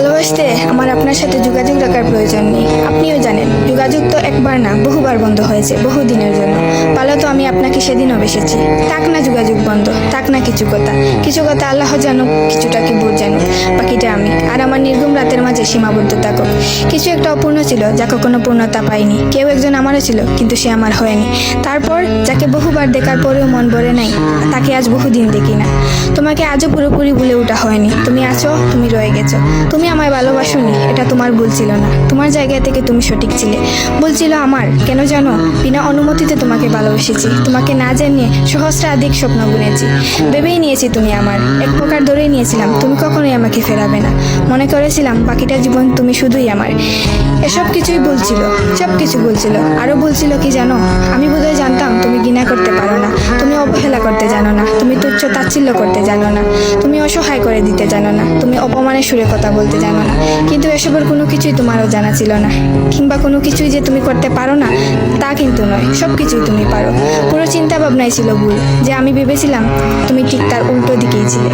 ভালোবাসতে আমার আপনার সাথে যোগাযোগ রাখার প্রয়োজন নেই। আপনিও জানেন যোগাযোগ তো একবার না বহুবার বন্ধ হয়েছে বহুদিনের জন্য। পালো তো আমি আপনাকে সেদিনও বেসেছি। থাক না যোগাযোগ বন্ধ, থাক না কিছু কথা আল্লাহ জানুক, কিছুটা কি বোধ জানুক, বাকিটা আমি আর আমার নির্গুম রাতের মাঝে সীমাবদ্ধ থাকুক। কিছু একটা অপূর্ণ ছিল যা কখনো পূর্ণতা পায়নি। কেউ একজন আমারও ছিল কিন্তু সে আমার হয়নি। তারপর যাকে বহুবার দেখার পরেও মন ভরে নাই, তাকে আজ বহুদিন দেখি না। তোমাকে আজও পুরোপুরি ভুলে ওঠা হয়নি। তুমি আছো, তুমি রয়ে গেছো। তুমি আমায় ভালোবাসোনি, এটা তোমার ভুল ছিল না। তোমার জায়গা থেকে তুমি সঠিক ছিলে। ভুল ছিল আমার। কেন জানো? বিনা অনুমতিতে তোমাকে ভালোবেসেছি। তোমাকে না জানিয়ে সহস্রাধিক স্বপ্ন বুনেছি। ভেবেই নিয়েছি তুমি আমার, এক প্রকার ধরেই নিয়েছিলাম তুমি কখনোই আমাকে ফেরাবে না। মনে করেছিলাম বাকিটা জীবন তুমি শুধুই আমার। এসব কিছুই ভুল ছিল, সব কিছু ভুল ছিল। আরও ভুল ছিল কি জানো? আমি বোধহয় জানতাম তুমি ঘৃণা করতে পারো না, তুমি অবহেলা করতে জানো না, তুমি তুচ্ছ তাচ্ছিল্য করতে জানো না, তুমি অসহায় করে দিতে জানো না, তুমি অপমানের সুরে কথা বলতে জানো না। কিন্তু এসবের কোনো কিছুই তোমারও জানা ছিল না, কিংবা কোনো কিছুই যে তুমি করতে পারো না তা কিন্তু নয়। সব কিছুই তুমি পারো। পুরো চিন্তা ভাবনাই ছিল ভুল, যে আমি ভেবেছিলাম তুমি ঠিক তার উল্টো দিকেই ছিলে।